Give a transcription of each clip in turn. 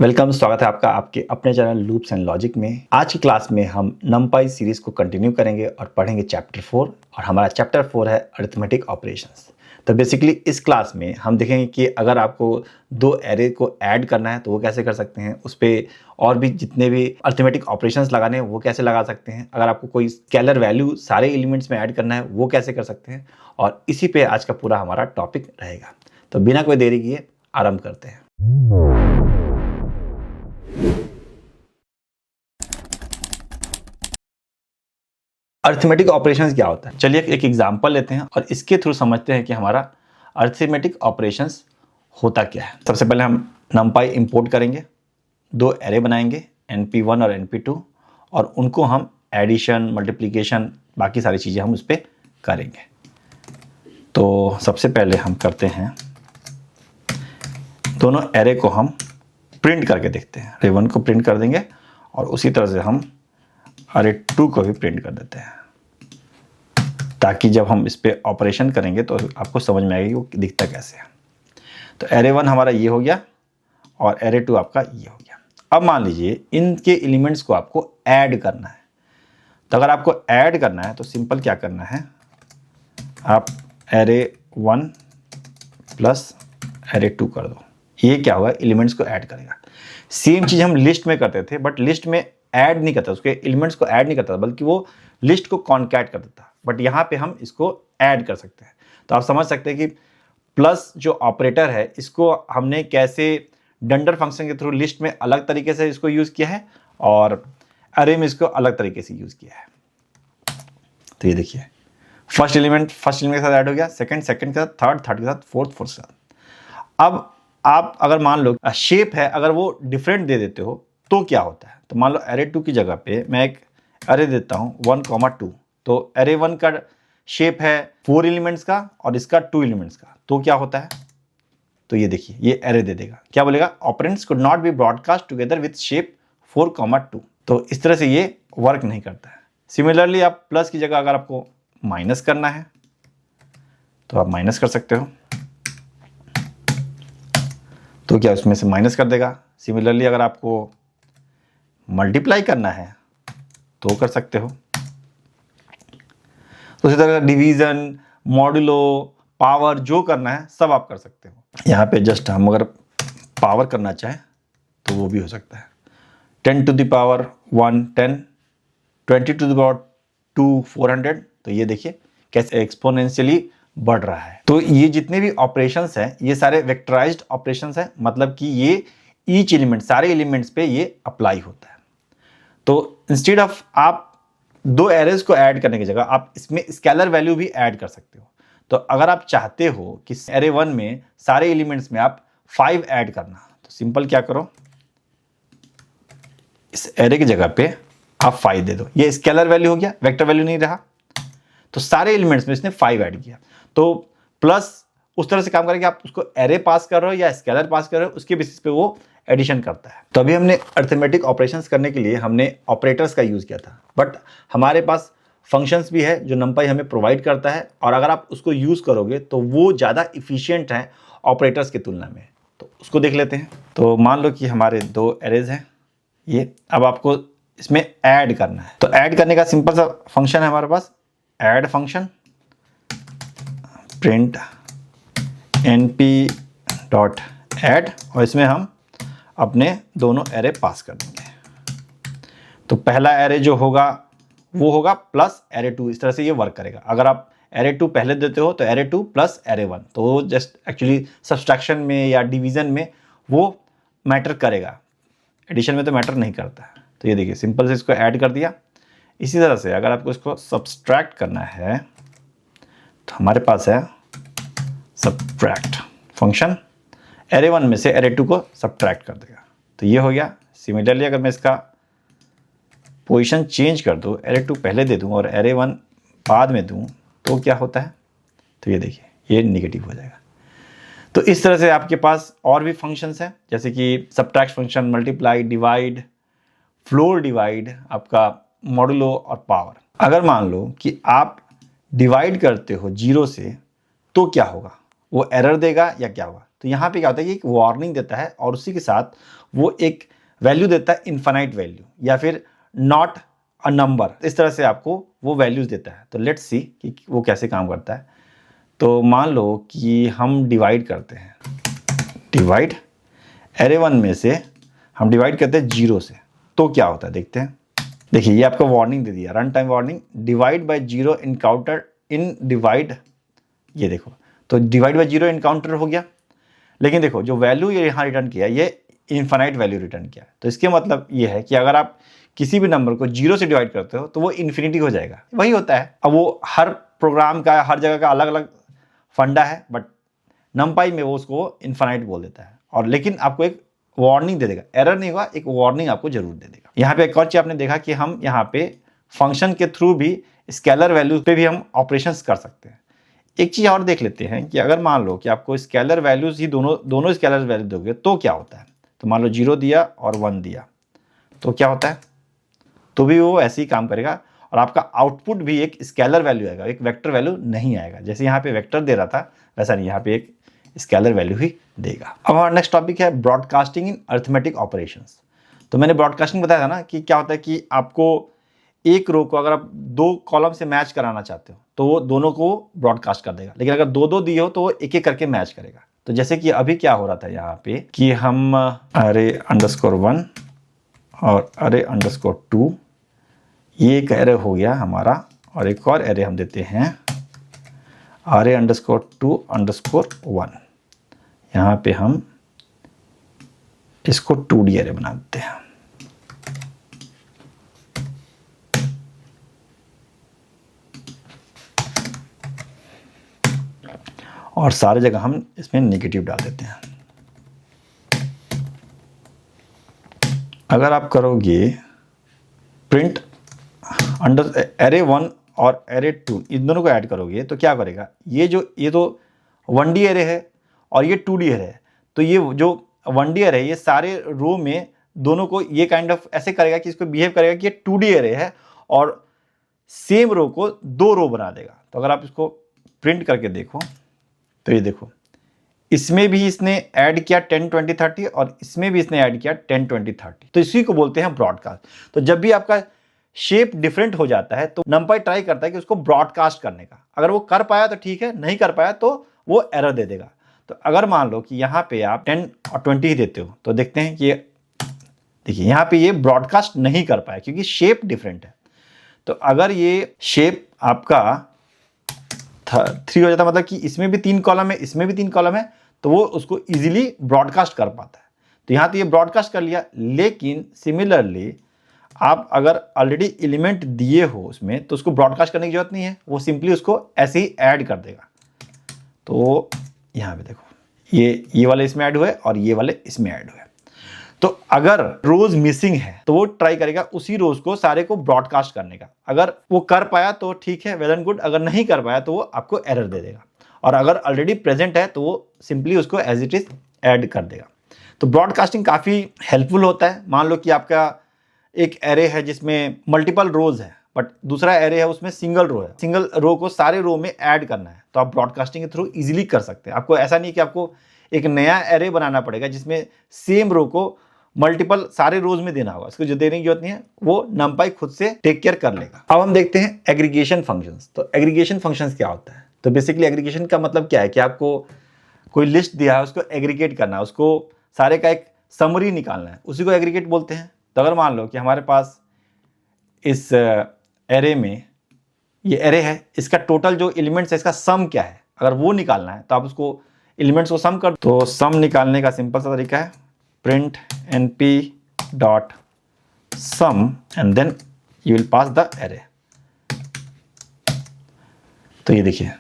Welcome, स्वागत है आपका आपके अपने चैनल लूप्स एंड लॉजिक में। आज की क्लास में हम नमपाई सीरीज को कंटिन्यू करेंगे और पढ़ेंगे चैप्टर 4 और हमारा चैप्टर 4 है अरिथमेटिक ऑपरेशंस। तो बेसिकली इस क्लास में हम देखेंगे कि अगर आपको दो एरे को ऐड करना है तो वो कैसे कर सकते हैं, उस पर और भी जितने भी अरिथमेटिक ऑपरेशंस लगाने हैं वो कैसे लगा सकते हैं, अगर आपको कोई स्केलर वैल्यू सारे एलिमेंट्स में ऐड करना है वो कैसे कर सकते हैं, और इसी पे आज का पूरा हमारा टॉपिक रहेगा। तो बिना कोई देरी किए आरंभ करते हैं। अरिथमेटिक ऑपरेशंस क्या होता है, चलिए एक एग्जांपल लेते हैं और इसके थ्रू समझते हैं कि हमारा अरिथमेटिक ऑपरेशंस होता क्या है। सबसे पहले हम नमपाई इंपोर्ट करेंगे, दो एरे बनाएंगे np1 और np2 और उनको हम एडिशन, मल्टीप्लिकेशन, बाकी सारी चीज़ें हम उस पर करेंगे। तो सबसे पहले हम करते हैं, दोनों एरे को हम प्रिंट करके देखते हैं। अरे 1 को प्रिंट कर देंगे और उसी तरह से हम अरे 2 को भी प्रिंट कर देते हैं, ताकि जब हम इस पे ऑपरेशन करेंगे तो आपको समझ में आएगा कि वो दिखता कैसे है। तो एरे 1 हमारा ये हो गया और एरे 2 आपका ये हो गया। अब मान लीजिए इनके एलिमेंट्स को आपको ऐड करना है। तो अगर आपको ऐड करना है तो सिंपल क्या करना है, आप एरे 1 प्लस एरे 2 कर दो। ये क्या होगा, एलिमेंट्स को ऐड करेगा। सेम चीज़ हम लिस्ट में करते थे, बट लिस्ट में ऐड नहीं करता, उसके एलिमेंट्स को ऐड नहीं करता, बल्कि वो लिस्ट को कॉन्कैट कर देता। बट यहाँ पे हम इसको ऐड कर सकते हैं। तो आप समझ सकते हैं कि प्लस जो ऑपरेटर है इसको हमने कैसे डंडर फंक्शन के थ्रू लिस्ट में अलग तरीके से इसको यूज़ किया है और अरे में इसको अलग तरीके से यूज़ किया है। तो ये देखिए, फर्स्ट एलिमेंट के साथ ऐड हो गया, सेकेंड के साथ, थर्ड के साथ, फोर्थ के साथ। अब आप अगर मान लो शेप है, अगर वो डिफरेंट दे देते हो तो क्या होता है। तो मान लो एरे 2 की जगह पे मैं एक एरे देता हूँ 1,2। तो एरे 1 का शेप है 4 एलिमेंट्स का और इसका 2 एलिमेंट्स का, तो क्या होता है, तो ये देखिए ये एरे दे देगा, क्या बोलेगा, operands could not be broadcast together with shape 4,2। तो इस तरह से ये वर्क नहीं करता है। सिमिलरली आप प्लस की जगह अगर आपको माइनस करना है तो आप माइनस कर सकते हो, तो क्या उसमें से माइनस कर देगा। सिमिलरली अगर आपको मल्टीप्लाई करना है तो कर सकते हो। तो इसी तरह डिवीजन, मॉडुलो, पावर जो करना है सब आप कर सकते हो। यहाँ पे जस्ट हम अगर पावर करना चाहें तो वो भी हो सकता है। 10 to the power 1 10, 20 to the power 2 400। तो ये देखिए कैसे एक्सपोनेंशियली बढ़ रहा है। तो ये जितने भी ऑपरेशंस हैं ये सारे वेक्टराइज्ड ऑपरेशंस हैं, मतलब कि ये ईच एलिमेंट, सारे एलिमेंट्स पे ये अप्लाई होता है। तो इंस्टेड ऑफ आप दो एरेज को ऐड करने की जगह आप इसमें स्केलर वैल्यू भी ऐड कर सकते हो। तो अगर आप चाहते हो कि एरे 1 में सारे एलिमेंट्स में आप 5 ऐड करना, तो सिंपल क्या करो, इस एरे की जगह पे आप 5 दे दो। ये स्केलर वैल्यू हो गया, वेक्टर वैल्यू नहीं रहा। तो सारे एलिमेंट्स में इसने 5 ऐड किया। तो प्लस उस तरह से काम करें कि आप उसको एरे पास कर रहे हो या स्केलर पास कर रहे हो, उसके बेसिस पे वो एडिशन करता है। तो अभी हमने अरिथमेटिक ऑपरेशंस करने के लिए हमने ऑपरेटर्स का यूज़ किया था, बट हमारे पास फंक्शंस भी है जो नमपाई हमें प्रोवाइड करता है, और अगर आप उसको यूज़ करोगे तो वो ज़्यादा इफिशियंट है ऑपरेटर्स की तुलना में। तो उसको देख लेते हैं। तो मान लो कि हमारे दो एरेज हैं ये, अब आपको इसमें ऐड करना है। तो ऐड करने का सिंपल सा फंक्शन है हमारे पास, ऐड फंक्शन, प्रिंट np.add, और इसमें हम अपने दोनों एरे पास कर देंगे। तो पहला एरे जो होगा वो होगा प्लस एरे 2, इस तरह से ये वर्क करेगा। अगर आप एरे 2 पहले देते हो तो एरे 2 प्लस एरे 1, तो जस्ट एक्चुअली सब्सट्रैक्शन में या डिवीजन में वो मैटर करेगा, एडिशन में तो मैटर नहीं करता है। तो ये देखिए सिंपल से इसको ऐड कर दिया। इसी तरह से अगर आपको इसको सब्सट्रैक्ट करना है तो हमारे पास है सब्ट्रैक्ट फंक्शन, एरे 1 में से एरे 2 को सब्ट्रैक्ट कर देगा। तो ये हो गया। सिमिलरली अगर मैं इसका पोजीशन चेंज कर दूँ, एरे 2 पहले दे दूँ और एरे 1 बाद में दूँ, तो क्या होता है, तो ये देखिए ये नेगेटिव हो जाएगा। तो इस तरह से आपके पास और भी फंक्शंस हैं, जैसे कि subtract function, multiply, divide, floor divide, आपका मॉडुलो और पावर। अगर मान लो कि आप डिवाइड करते हो 0 से तो क्या होगा, वो एरर देगा या क्या होगा, तो यहाँ पे क्या होता है कि एक वार्निंग देता है और उसी के साथ वो एक वैल्यू देता है, इनफाइनाइट वैल्यू या फिर नॉट अ नंबर, इस तरह से आपको वो वैल्यूज देता है। तो लेट्स सी कि वो कैसे काम करता है। तो मान लो कि हम डिवाइड करते हैं, डिवाइड एरे 1 में से हम डिवाइड करते हैं 0 से, तो क्या होता है देखते हैं। देखिए ये आपका वार्निंग दे दिया, run time warning, divide by 0 encounter in divide, ये देखो तो डिवाइड बाय 0 इनकाउंटर हो गया, लेकिन देखो जो वैल्यू ये यहाँ रिटर्न किया ये इनफाइनाइट वैल्यू रिटर्न किया। तो इसके मतलब ये है कि अगर आप किसी भी नंबर को 0 से डिवाइड करते हो तो वो इन्फिनिटी हो जाएगा, वही होता है। अब वो हर प्रोग्राम का हर जगह का अलग अलग फंडा है, बट नमपाई में वो उसको इनफाइनाइट बोल देता है, और लेकिन आपको एक वार्निंग दे देगा, एरर नहीं होगा, एक वार्निंग आपको जरूर दे देगा। यहाँ पे एक और चीज आपने देखा कि हम यहाँ पे फंक्शन के थ्रू भी स्केलर वैल्यू पे भी हम ऑपरेशंस कर सकते हैं। एक चीज और देख लेते हैं कि अगर मान लो कि आपको स्केलर वैल्यूज ही दोनों स्केलर वैल्यू दोगे तो क्या होता है। तो मान लो 0 दिया और 1 दिया तो क्या होता है, तो भी वो ऐसे ही काम करेगा और आपका आउटपुट भी एक स्केलर वैल्यू आएगा, एक वेक्टर वैल्यू नहीं आएगा। जैसे यहाँ पे वेक्टर दे रहा था वैसा नहीं, यहाँ पे एक स्केलर वैल्यू ही देगा। अब हमारा नेक्स्ट टॉपिक है ब्रॉडकास्टिंग इन अरिथमेटिक ऑपरेशंस। तो मैंने ब्रॉडकास्टिंग बताया था ना कि क्या होता है कि आपको एक रो को अगर आप 2 कॉलम से मैच कराना चाहते हो तो वो दोनों को ब्रॉडकास्ट कर देगा, लेकिन अगर 2-2 दिए हो तो वो एक एक करके मैच करेगा। तो जैसे कि अभी क्या हो रहा था यहाँ पे कि हम array_1 और array_2, ये एक एरे हो गया हमारा, और एक और एरे हम देते हैं array_2_1। यहाँ पे हम इसको 2D एरे बना देते हैं। और सारे जगह हम इसमें नेगेटिव डाल देते हैं। अगर आप करोगे प्रिंट अंडर array_1 और array_2, इन दोनों को ऐड करोगे तो क्या करेगा, ये तो 1D एरे है और ये 2D एरे है। तो ये जो 1D एरे है ये सारे रो में दोनों को ये काइंड ऑफ ऐसे करेगा कि इसको बिहेव करेगा कि ये 2D एरे है और सेम रो को 2 रो बना देगा। तो अगर आप इसको प्रिंट करके देखो तो ये देखो, इसमें भी इसने ऐड किया 10 20 30 और इसमें भी इसने ऐड किया 10 20 30। तो इसी को बोलते हैं ब्रॉडकास्ट। तो जब भी आपका शेप डिफरेंट हो जाता है तो नंपाई ट्राई करता है कि उसको ब्रॉडकास्ट करने का। अगर वो कर पाया तो ठीक है, नहीं कर पाया तो वो एरर दे देगा। तो अगर मान लो कि यहाँ पे आप 10 और 20 ही देते हो तो देखते हैं कि ये देखिए यहाँ पे ये ब्रॉडकास्ट नहीं कर पाया क्योंकि शेप डिफरेंट है। तो अगर ये शेप आपका 3 हो जाता, मतलब कि इसमें भी 3 कॉलम है, इसमें भी 3 कॉलम है, तो वो उसको इजीली ब्रॉडकास्ट कर पाता है। तो यहाँ तो ये ब्रॉडकास्ट कर लिया, लेकिन सिमिलरली आप अगर ऑलरेडी एलिमेंट दिए हो उसमें तो उसको ब्रॉडकास्ट करने की जरूरत नहीं है, वो सिंपली उसको ऐसे ही ऐड कर देगा। तो यहाँ पे देखो ये वाले इसमें ऐड हुए और ये वाले इसमें ऐड हुए। तो अगर रोज मिसिंग है तो वो ट्राई करेगा उसी रोज को सारे को ब्रॉडकास्ट करने का। अगर वो कर पाया तो ठीक है, वेल एंड गुड, अगर नहीं कर पाया तो वो आपको एरर दे देगा, और अगर ऑलरेडी प्रेजेंट है तो वो सिंपली उसको एज इट इज ऐड कर देगा। तो ब्रॉडकास्टिंग काफ़ी हेल्पफुल होता है। मान लो कि आपका एक एरे है जिसमें मल्टीपल रोज है, बट दूसरा एरे है उसमें सिंगल रो है, सिंगल रो को सारे रो में ऐड करना है, तो आप ब्रॉडकास्टिंग के थ्रू इजीली कर सकते हैं। आपको ऐसा नहीं कि आपको एक नया एरे बनाना पड़ेगा जिसमें सेम रो को मल्टीपल सारे रोज में देना होगा, इसको जो देने की जरूरत नहीं है, वो नंपाई खुद से टेक केयर कर लेगा। अब हम देखते हैं एग्रीगेशन फंक्शंस। तो एग्रीगेशन फंक्शंस क्या होता है? तो बेसिकली एग्रीगेशन का मतलब क्या है कि आपको कोई लिस्ट दिया है, उसको एग्रीगेट करना है, उसको सारे का एक समरी निकालना है, उसी को एग्रीगेट बोलते हैं। तो अगर मान लो कि हमारे पास इस एरे में ये एरे है, इसका टोटल जो एलिमेंट्स है इसका सम क्या है, अगर वो निकालना है तो आप उसको एलिमेंट्स को सम कर। तो सम निकालने का सिंपल सा तरीका है print np dot sum and then you will pass the array. तो ये देखिए,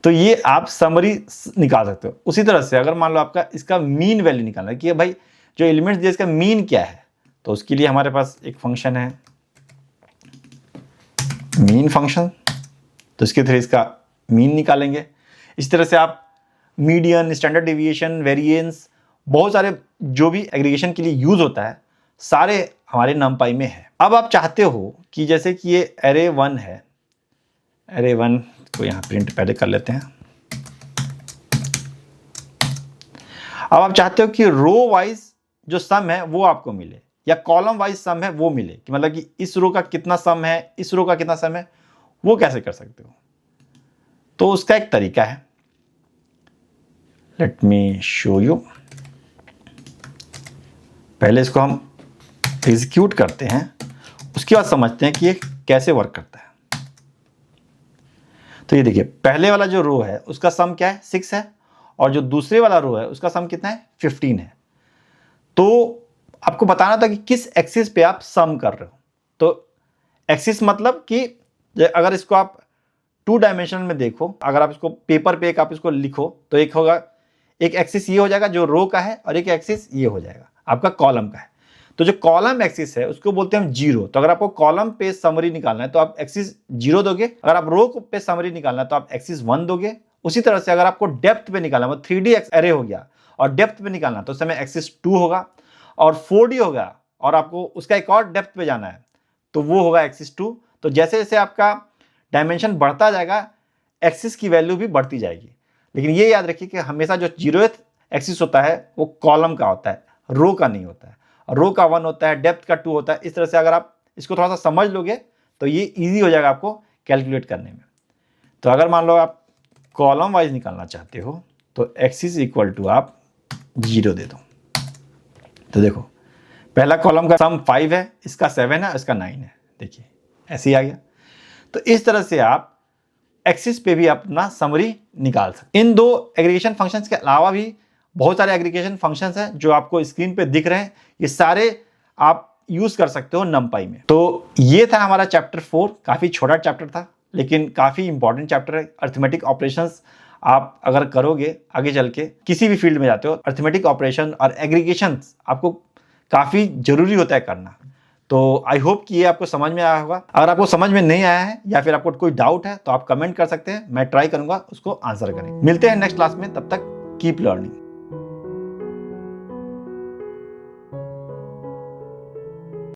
तो ये आप समरी निकाल सकते हो। उसी तरह से अगर मान लो आपका इसका मीन वैल्यू निकालना है कि भाई जो एलिमेंट्स दिए इसका मीन क्या है, तो उसके लिए हमारे पास एक फंक्शन है मीन फंक्शन, तो इसके थ्रू इसका मीन निकालेंगे। इस तरह से आप मीडियन, स्टैंडर्ड डेविएशन, वेरिएंस, बहुत सारे जो भी एग्रीगेशन के लिए यूज होता है सारे हमारे नमपाई में है। अब आप चाहते हो कि जैसे कि ये एरे 1 है, एरे 1 को यहाँ प्रिंट पहले कर लेते हैं। अब आप चाहते हो कि रो वाइज जो सम है वो आपको मिले या कॉलम वाइज सम है वो मिले, कि मतलब कि इस रो का कितना सम है, इस रो का कितना सम है, वो कैसे कर सकते हो? तो उसका एक तरीका है, लेट मी शो यू। पहले इसको हम एग्जीक्यूट करते हैं, उसके बाद समझते हैं कि ये कैसे वर्क करता है। तो ये देखिए, पहले वाला जो रो है उसका सम क्या है, 6 है, और जो दूसरे वाला रो है उसका सम कितना है, 15 है। तो आपको बताना था कि किस एक्सिस पे आप सम कर रहे हो। तो एक्सिस मतलब कि अगर इसको आप 2 डायमेंशन में देखो, अगर आप इसको पेपर पे एक आप इसको लिखो, तो एक होगा, एक एक्सिस ये हो जाएगा जो रो का है, और एक एक्सिस ये हो जाएगा आपका कॉलम का है। तो जो कॉलम एक्सिस है उसको बोलते हैं हम जीरो। तो अगर आपको कॉलम पे समरी निकालना है तो आप एक्सिस 0 दोगे, अगर आप रो पे समरी निकालना है तो आप एक्सिस 1 दोगे। उसी तरह से अगर आपको डेप्थ पे निकालना है, वो 3D एरे हो गया, और डेप्थ पे निकालना तो उस समय एक्सिस 2 होगा, और 4D होगा, और आपको उसका एक और डेप्थ पे जाना है तो वो होगा एक्सिस 2। तो जैसे जैसे आपका डायमेंशन बढ़ता जाएगा, एक्सिस की वैल्यू भी बढ़ती जाएगी। लेकिन ये याद रखिए कि हमेशा जो 0th एक्सिस होता है वो कॉलम का होता है, रो का नहीं होता है। रो का 1 होता है, डेप्थ का 2 होता है। इस तरह से अगर आप इसको थोड़ा सा समझ लोगे तो ये ईजी हो जाएगा आपको कैलकुलेट करने में। तो अगर मान लो आप कॉलम वाइज निकालना चाहते हो तो एक्सिस इक्वल टू आप 0 दे दो। तो देखो, पहला कॉलम का सम 5 है, इसका 7 है, इसका 9 है। देखिए ऐसे ही आ गया। तो इस तरह से आप एक्सिस पे भी अपना समरी निकाल सकते। इन 2 एग्रीगेशन फंक्शंस के अलावा भी बहुत सारे एग्रीगेशन फंक्शंस हैं जो आपको स्क्रीन पे दिख रहे हैं। ये सारे आप यूज कर सकते हो numpy में। तो ये था हमारा चैप्टर 4। काफी छोटा चैप्टर था लेकिन काफी इंपॉर्टेंट चैप्टर है। अरिथमेटिक ऑपरेशंस आप अगर करोगे आगे चल के, किसी भी फील्ड में जाते हो, अरिथमेटिक ऑपरेशन और एग्रीगेशंस आपको काफी जरूरी होता है करना। तो आई होप कि ये आपको समझ में आया होगा। अगर आपको समझ में नहीं आया है या फिर आपको कोई डाउट है तो आप कमेंट कर सकते हैं, मैं ट्राई करूंगा उसको आंसर करने। मिलते हैं नेक्स्ट क्लास में, तब तक कीप लर्निंग।